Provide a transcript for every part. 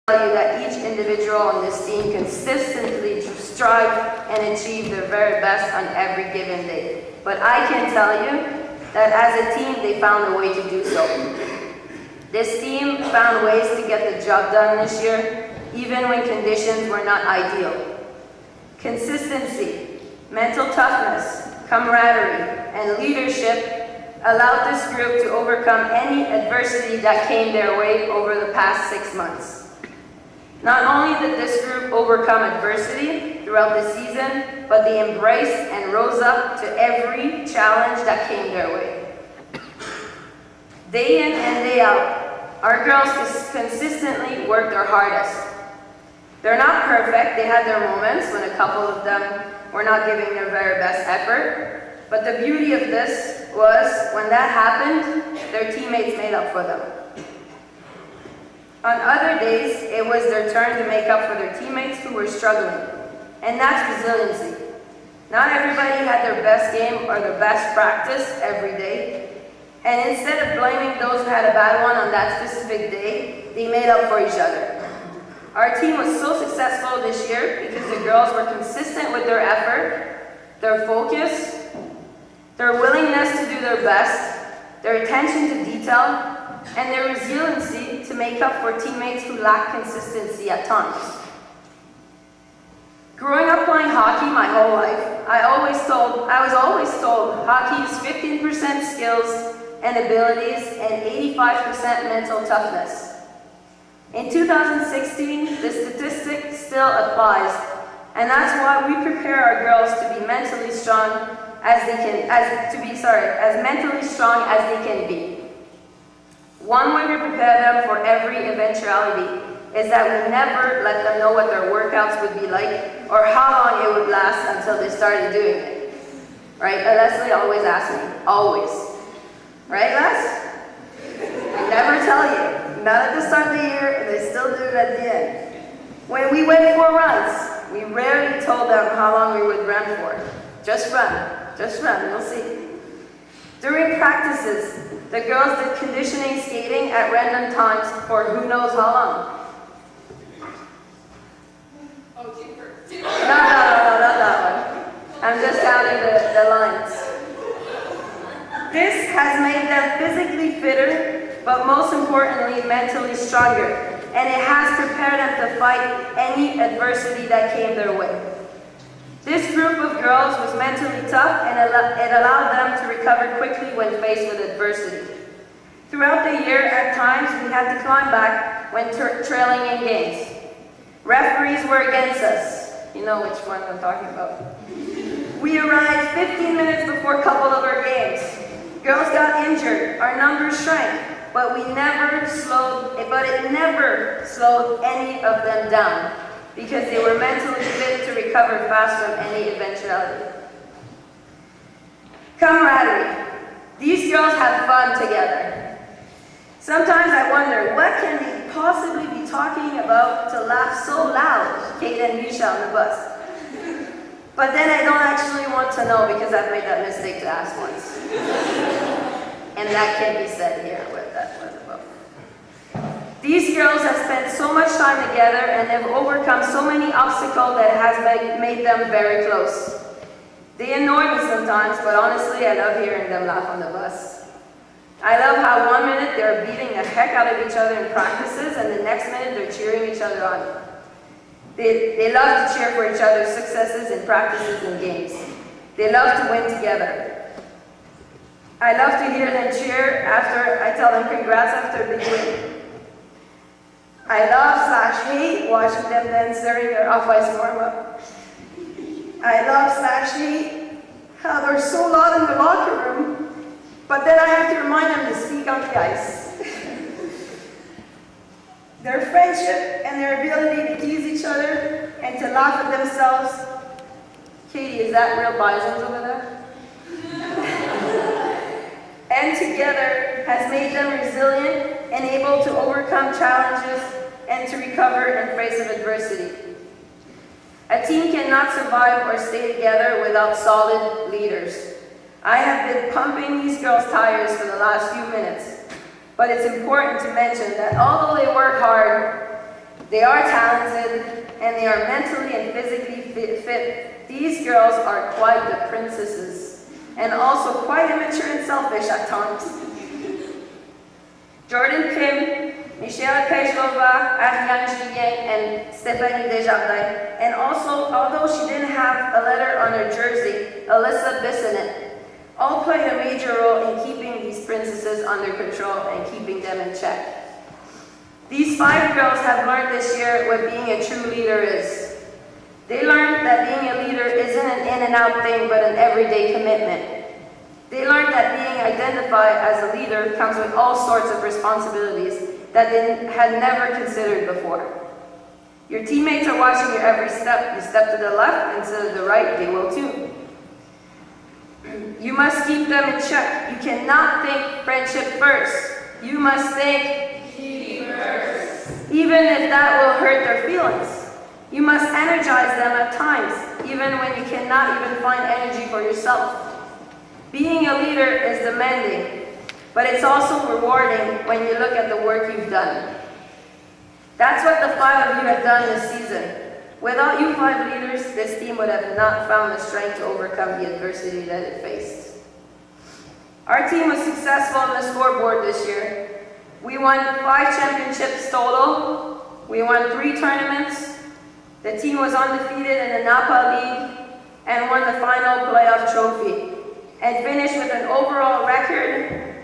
tell you that each individual on this team consistently strive and achieve their very best on every given day. But I can tell you that as a team, they found a way to do so. This team found ways to get the job done this year, even when conditions were not ideal. Consistency, mental toughness, camaraderie, and leadership allowed this group to overcome any adversity that came their way over the past 6 months. Not only did this group overcome adversity throughout the season, but they embraced and rose up to every challenge that came their way. Day in and day out, our girls consistently worked their hardest. They're not perfect. They had their moments when a couple of them were not giving their very best effort. But the beauty of this was, when that happened, their teammates made up for them. On other days, it was their turn to make up for their teammates who were struggling. And that's resiliency. Not everybody had their best game or their best practice every day. And instead of blaming those who had a bad one on that specific day, they made up for each other. Our team was so successful this year because the girls were consistent with their effort, their focus, their willingness to do their best, their attention to detail, and their resiliency to make up for teammates who lack consistency at times. Growing up playing hockey my whole life, I was always told hockey is 15% skills and abilities and 85% mental toughness. In 2016, the statistic still applies, and that's why we prepare our girls to be mentally strong as mentally strong as they can be. One way to prepare them for every eventuality is that we never let them know what their workouts would be like or how long it would last until they started doing it. Right? Leslie always asks me, always. Right, Les? I never tell you. Not at the start of the year, and they still do it at the end. When we went for runs, we rarely told them how long we would run for. Just run, you'll see. During practices, the girls did conditioning skating at random times for who knows how long. Oh, cheaper. No, not that one. I'm just counting the lines. This has made them physically fitter, but most importantly, mentally stronger, and it has prepared them to fight any adversity that came their way. This group of girls was mentally tough, and it allowed them to recover quickly when faced with adversity. Throughout the year, at times, we had to climb back when trailing in games. Referees were against us. You know which one I'm talking about. We arrived 15 minutes before a couple of our games. Girls got injured, our numbers shrank, but it never slowed any of them down, because they were mentally fit to recover fast from any eventuality. Camaraderie. These girls have fun together. Sometimes I wonder, what can they possibly be talking about to laugh so loud, Kate and Misha on the bus? But then I don't actually want to know, because I've made that mistake to ask once. And that can be said here what that was about. These girls have spent so much time together and have overcome so many obstacles that has made them very close. They annoy me sometimes, but honestly, I love hearing them laugh on the bus. I love how 1 minute they're beating the heck out of each other in practices, and the next minute they're cheering each other on. They love to cheer for each other's successes in practices and games. They love to win together. I love to hear them cheer after I tell them congrats after a big win. I love/hate watching them dance during their off-ice warm-up. I love/hate how they're so loud in the locker room, but then I have to remind them to speak on the ice. Their friendship and their ability to tease each other and to laugh at themselves. Katie, is that real bisons over there? And together has made them resilient and able to overcome challenges and to recover in face of adversity. A team cannot survive or stay together without solid leaders. I have been pumping these girls' tires for the last few minutes, but it's important to mention that although they work hard, They are talented, and they are mentally and physically fit. These girls are quite the princesses, and also quite immature and selfish at times. Jordan Kim, Michelle Pejlova, Ariane Julien, and Stephanie Desjardins. And also, although she didn't have a letter on her jersey, Alyssa Bissonnette, all played a major role in keeping these princesses under control and keeping them in check. These 5 girls have learned this year what being a true leader is. They learned that being a leader isn't an in and out thing, but an everyday commitment. They learned that being identified as a leader comes with all sorts of responsibilities that they had never considered before. Your teammates are watching your every step. You step to the left instead of the right, they will too. You must keep them in check. You cannot think friendship first. You must think team first. Even if that will hurt their feelings. You must energize them at times, even when you cannot even find energy for yourself. Being a leader is demanding, but it's also rewarding when you look at the work you've done. That's what the 5 of you have done this season. Without you 5 leaders, this team would have not found the strength to overcome the adversity that it faced. Our team was successful on the scoreboard this year. We won 5 championships total. We won 3 tournaments. The team was undefeated in the Napa League and won the final playoff trophy, and finished with an overall record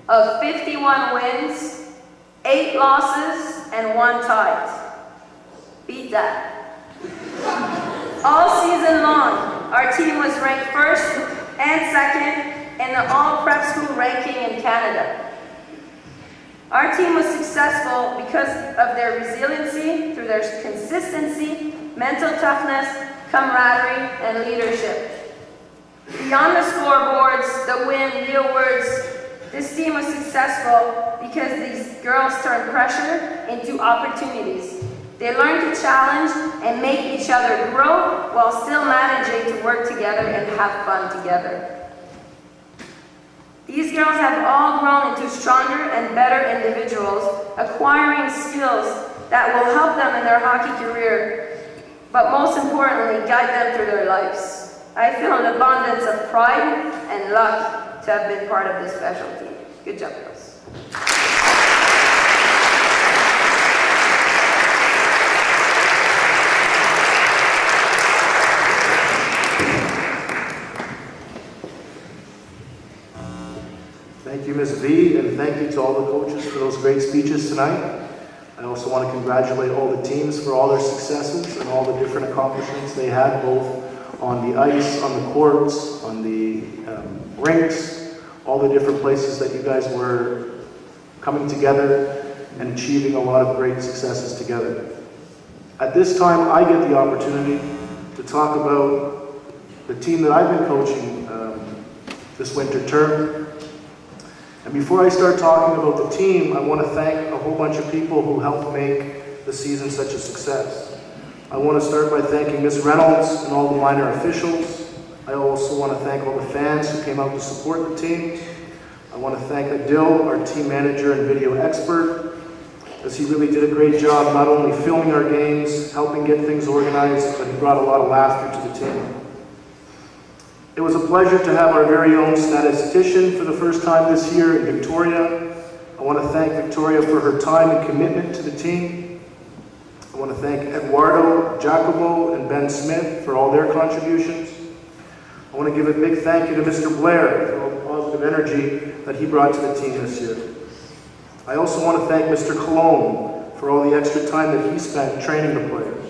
of 51 wins, 8 losses, and 1 tie. Beat that. All season long, our team was ranked 1st and 2nd in the all prep school ranking in Canada. Our team was successful because of their resiliency, through their consistency, mental toughness, camaraderie, and leadership. Beyond the scoreboards, the win, the awards, this team was successful because these girls turned pressure into opportunities. They learned to challenge and make each other grow while still managing to work together and have fun together. These girls have all grown into stronger and better individuals, acquiring skills that will help them in their hockey career, but most importantly, guide them through their lives. I feel an abundance of pride and luck to have been part of this special team. Good job, girls. Thank you, Ms. V, and thank you to all the coaches for those great speeches tonight. I also want to congratulate all the teams for all their successes and all the different accomplishments they had, both on the ice, on the courts, on the rinks, all the different places that you guys were coming together and achieving a lot of great successes together. At this time, I get the opportunity to talk about the team that I've been coaching this winter term. And before I start talking about the team, I want to thank a whole bunch of people who helped make the season such a success. I want to start by thanking Ms. Reynolds and all the minor officials. I also want to thank all the fans who came out to support the team. I want to thank Adil, our team manager and video expert, as he really did a great job not only filming our games, helping get things organized, but he brought a lot of laughter to the team. It was a pleasure to have our very own statistician for the first time this year in Victoria. I want to thank Victoria for her time and commitment to the team. I want to thank Eduardo, Jacobo, and Ben Smith for all their contributions. I want to give a big thank you to Mr. Blair for all the positive energy that he brought to the team this year. I also want to thank Mr. Cologne for all the extra time that he spent training the players.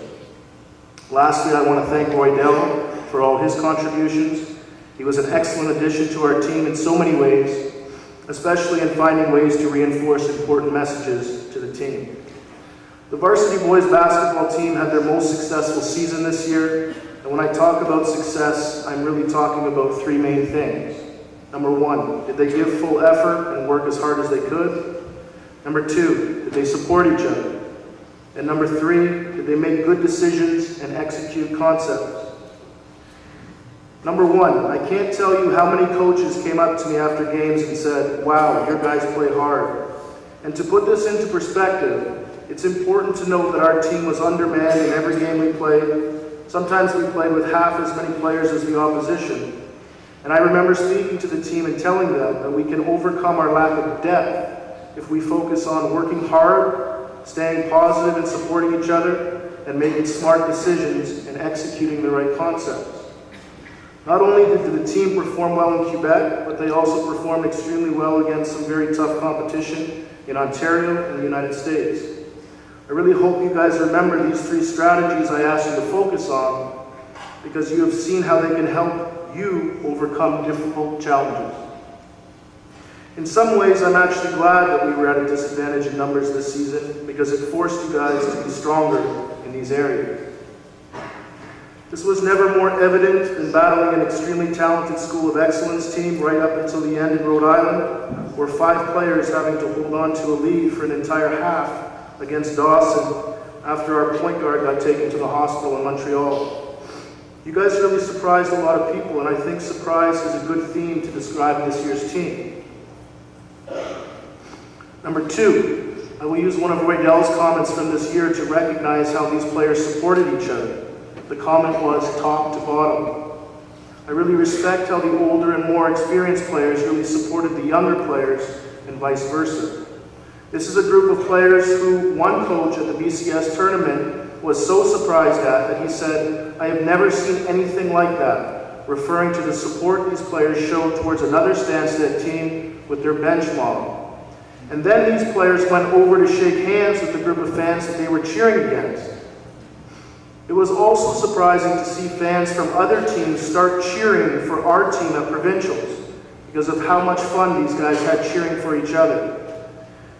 Lastly, I want to thank Roy Dell for all his contributions. He was an excellent addition to our team in so many ways, especially in finding ways to reinforce important messages to the team. The varsity boys basketball team had their most successful season this year, and when I talk about success, I'm really talking about 3 main things. Number 1, did they give full effort and work as hard as they could? Number 2, did they support each other? And number 3, did they make good decisions and execute concepts? Number 1, I can't tell you how many coaches came up to me after games and said, "Wow, your guys play hard." And to put this into perspective, it's important to note that our team was undermanned in every game we played. Sometimes we played with half as many players as the opposition. And I remember speaking to the team and telling them that we can overcome our lack of depth if we focus on working hard, staying positive and supporting each other, and making smart decisions and executing the right concepts. Not only did the team perform well in Quebec, but they also performed extremely well against some very tough competition in Ontario and the United States. I really hope you guys remember these 3 strategies I asked you to focus on, because you have seen how they can help you overcome difficult challenges. In some ways, I'm actually glad that we were at a disadvantage in numbers this season, because it forced you guys to be stronger in these areas. This was never more evident than battling an extremely talented School of Excellence team right up until the end in Rhode Island, where 5 players having to hold on to a lead for an entire half against Dawson after our point guard got taken to the hospital in Montreal. You guys really surprised a lot of people, and I think surprise is a good theme to describe this year's team. Number 2, I will use one of Waddell's comments from this year to recognize how these players supported each other. The comment was top to bottom. I really respect how the older and more experienced players really supported the younger players and vice versa. This is a group of players who one coach at the BCS tournament was so surprised at that he said, "I have never seen anything like that," referring to the support these players showed towards another Stanstead team with their bench model. And then these players went over to shake hands with the group of fans that they were cheering against. It was also surprising to see fans from other teams start cheering for our team at provincials because of how much fun these guys had cheering for each other.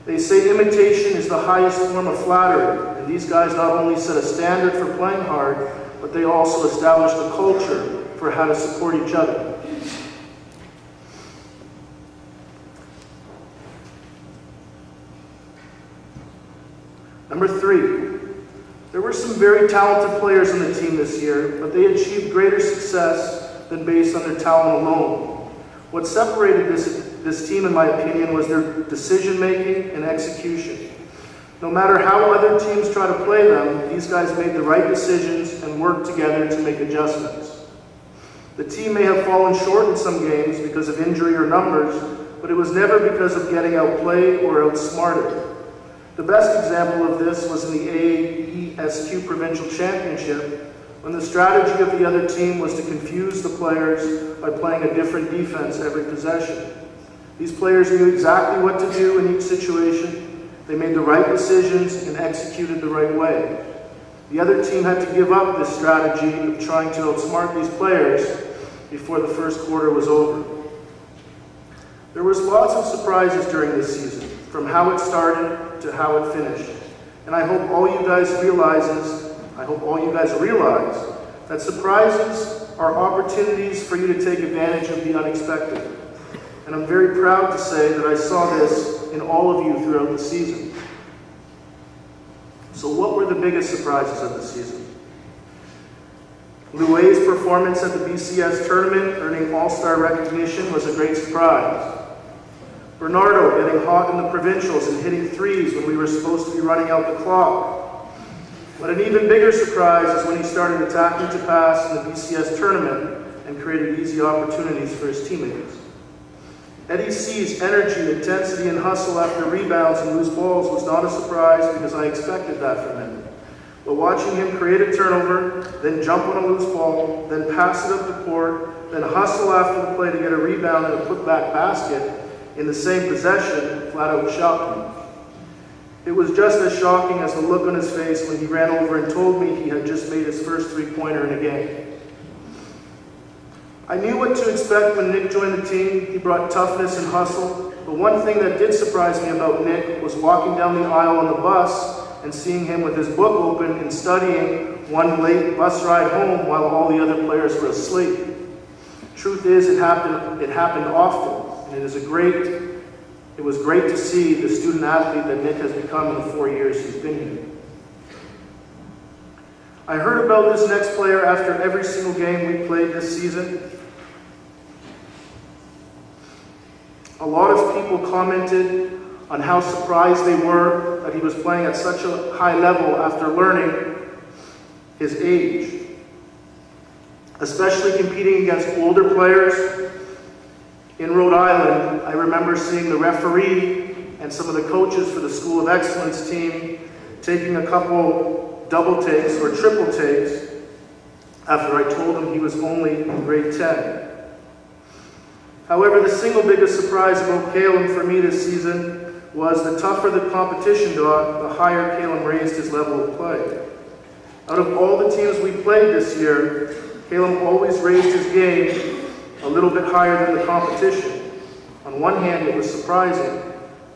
They say imitation is the highest form of flattery, and these guys not only set a standard for playing hard, but they also established a culture for how to support each other. Number 3. There were some very talented players on the team this year, but they achieved greater success than based on their talent alone. What separated this team, in my opinion, was their decision-making and execution. No matter how other teams try to play them, these guys made the right decisions and worked together to make adjustments. The team may have fallen short in some games because of injury or numbers, but it was never because of getting outplayed or outsmarted. The best example of this was in the AAESQ Provincial Championship, when the strategy of the other team was to confuse the players by playing a different defense every possession. These players knew exactly what to do in each situation. They made the right decisions and executed the right way. The other team had to give up this strategy of trying to outsmart these players before the first quarter was over. There was lots of surprises during this season, from how it started to how it finished. And I hope all you guys realize that surprises are opportunities for you to take advantage of the unexpected. And I'm very proud to say that I saw this in all of you throughout the season. So what were the biggest surprises of the season? Louay's performance at the BCS tournament, earning all-star recognition, was a great surprise. Bernardo getting hot in the provincials and hitting threes when we were supposed to be running out the clock. But an even bigger surprise is when he started attacking to pass in the BCS tournament and created easy opportunities for his teammates. Eddie C's energy, intensity, and hustle after rebounds and loose balls was not a surprise because I expected that from him. But watching him create a turnover, then jump on a loose ball, then pass it up the court, then hustle after the play to get a rebound and a putback basket in the same possession flat out shocked me. It was just as shocking as the look on his face when he ran over and told me he had just made his first three-pointer in a game. I knew what to expect when Nick joined the team. He brought toughness and hustle, but one thing that did surprise me about Nick was walking down the aisle on the bus and seeing him with his book open and studying one late bus ride home while all the other players were asleep. Truth is, it happened often. And it was great to see the student athlete that Nick has become in the 4 years he's been here. I heard about this next player after every single game we played this season. A lot of people commented on how surprised they were sport that he was playing at such a high level after learning his age. Especially competing against older players in Rhode Island, I remember seeing the referee and some of the coaches for the School of Excellence team taking a couple double takes or triple takes after I told him he was only in grade 10. However, the single biggest surprise about Caleb for me this season was the tougher the competition got, the higher Caleb raised his level of play. Out of all the teams we played this year, Caleb always raised his game a little bit higher than the competition. On one hand, it was surprising.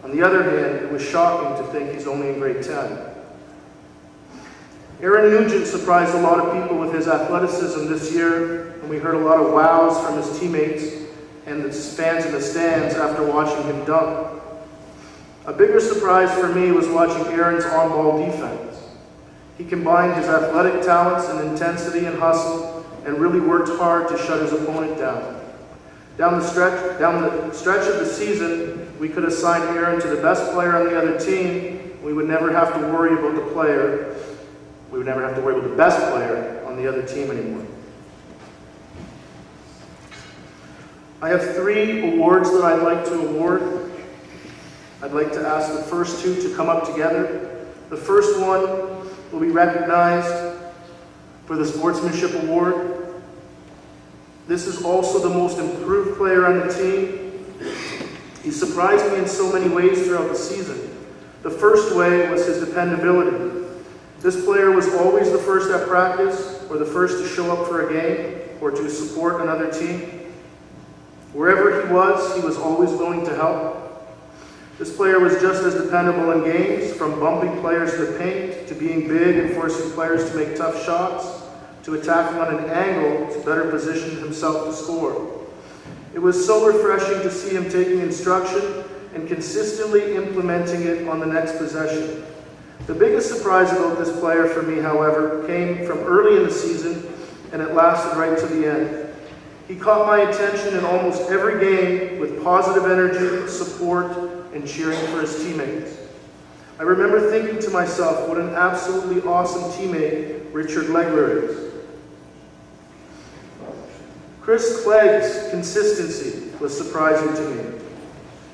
On the other hand, it was shocking to think he's only in grade 10. Aaron Nugent surprised a lot of people with his athleticism this year, and we heard a lot of wows from his teammates and the fans in the stands after watching him dunk. A bigger surprise for me was watching Aaron's on-ball defense. He combined his athletic talents and intensity and hustle and really worked hard to shut his opponent down. Down the stretch of the season, we could assign Aaron to the best player on the other team. We would never have to worry about the player. We would never have to worry about the best player on the other team anymore. I have 3 awards that I'd like to award. I'd like to ask the first 2 to come up together. The first one will be recognized for the Sportsmanship Award. This is also the most improved player on the team. He surprised me in so many ways throughout the season. The first way was his dependability. This player was always the first at practice, or the first to show up for a game, or to support another team. Wherever he was always willing to help. This player was just as dependable in games, from bumping players in the paint, to being big and forcing players to make tough shots, to attacking on an angle to better position himself to score. It was so refreshing to see him taking instruction and consistently implementing it on the next possession. The biggest surprise about this player for me, however, came from early in the season, and it lasted right to the end. He caught my attention in almost every game with positive energy, support, and cheering for his teammates. I remember thinking to myself, what an absolutely awesome teammate Richard Legler is. Chris Clegg's consistency was surprising to me.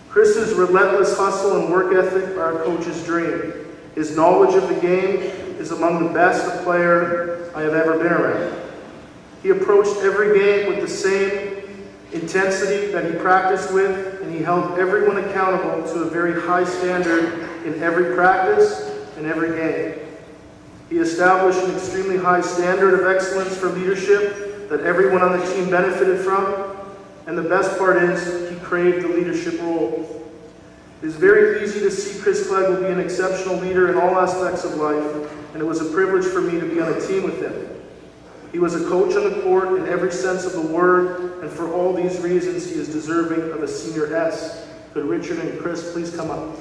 Chris's relentless hustle and work ethic are a coach's dream. His knowledge of the game is among the best a player I have ever been around. He approached every game with the same intensity that he practiced with, and he held everyone accountable to a very high standard in every practice and every game. He established an extremely high standard of excellence for leadership that everyone on the team benefited from, and the best part is he craved the leadership role. It is very easy to see Chris Clegg will be an exceptional leader in all aspects of life, and it was a privilege for me to be on a team with him. He was a coach on the court in every sense of the word, and for all these reasons, he is deserving of a Senior S. Could Richard and Chris please come up?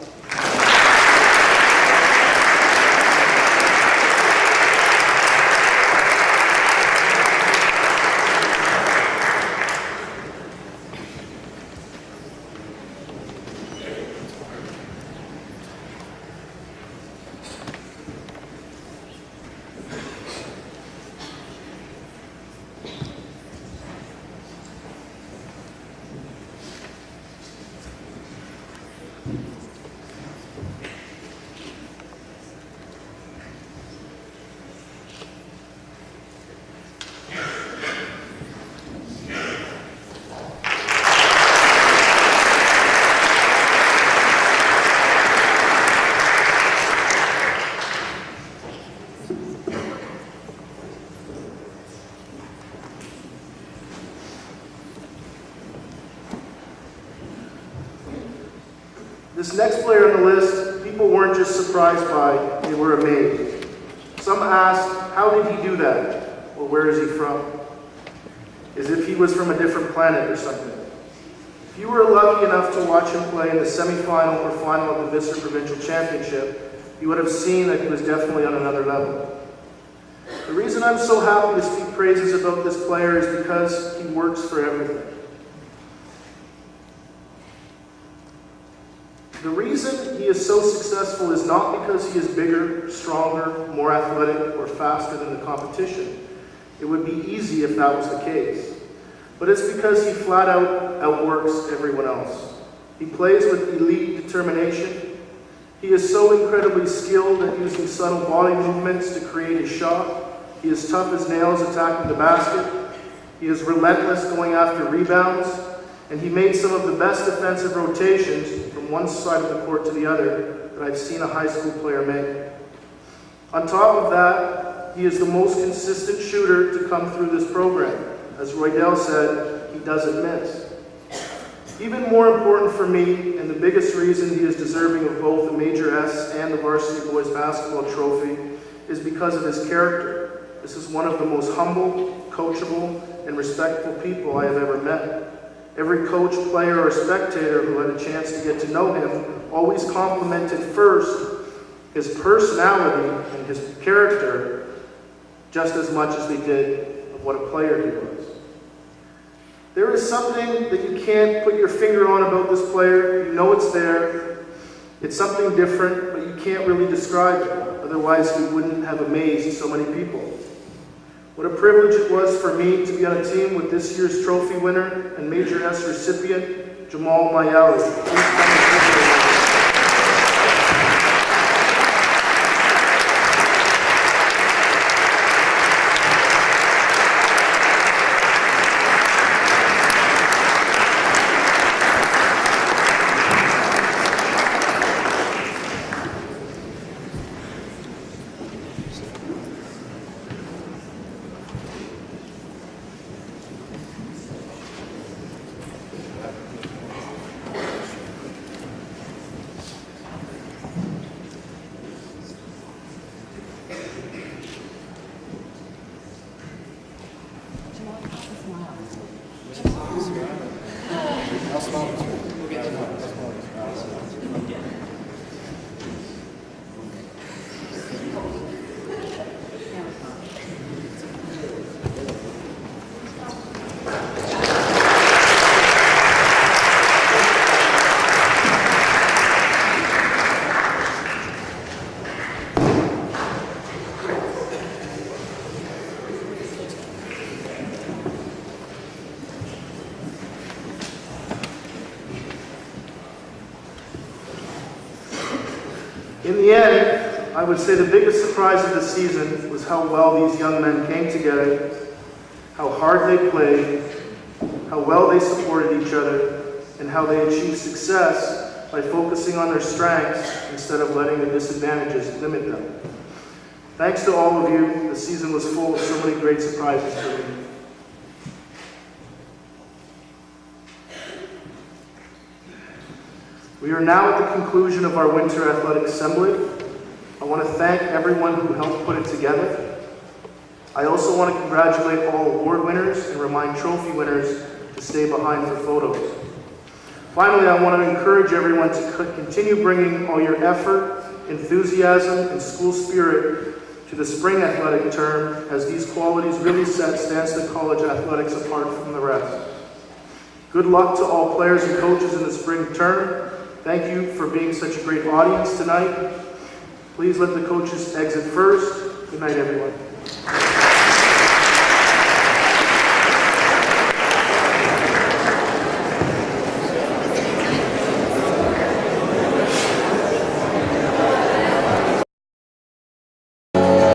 This next player on the list, people weren't just surprised by, they were amazed. Some asked, how did he do that? Or where is he from? As if he was from a different planet or something. If you were lucky enough to watch him play in the semifinal or final of the Vista Provincial Championship, you would have seen that he was definitely on another level. The reason I'm so happy to speak praises about this player is because he works for everything. The reason he is so successful is not because he is bigger, stronger, more athletic, or faster than the competition. It would be easy if that was the case. But it's because he flat out outworks everyone else. He plays with elite determination. He is so incredibly skilled at using subtle body movements to create his shot. He is tough as nails attacking the basket. He is relentless going after rebounds. And he made some of the best defensive rotations from one side of the court to the other that I've seen a high school player make. On top of that, he is the most consistent shooter to come through this program. As Roydell said, he doesn't miss. Even more important for me, and the biggest reason he is deserving of both the Major S and the Varsity Boys Basketball Trophy, is because of his character. This is one of the most humble, coachable, and respectful people I have ever met. Every coach, player, or spectator who had a chance to get to know him always complimented first his personality and his character just as much as they did of what a player he was. There is something that you can't put your finger on about this player. You know it's there. It's something different, but you can't really describe it. Otherwise, he wouldn't have amazed so many people. What a privilege it was for me to be on a team with this year's trophy winner and Major S recipient, Jamal Mayali. In the end, I would say the biggest surprise of the season was how well these young men came together, how hard they played, how well they supported each other, and how they achieved success by focusing on their strengths instead of letting the disadvantages limit them. Thanks to all of you, the season was full of so many great surprises for me. We are now at the conclusion of our Winter Athletic Assembly. I want to thank everyone who helped put it together. I also want to congratulate all award winners and remind trophy winners to stay behind for photos. Finally, I want to encourage everyone to continue bringing all your effort, enthusiasm, and school spirit to the spring athletic term, as these qualities really set Stanstead College athletics apart from the rest. Good luck to all players and coaches in the spring term. Thank you for being such a great audience tonight. Please let the coaches exit first. Good night, everyone.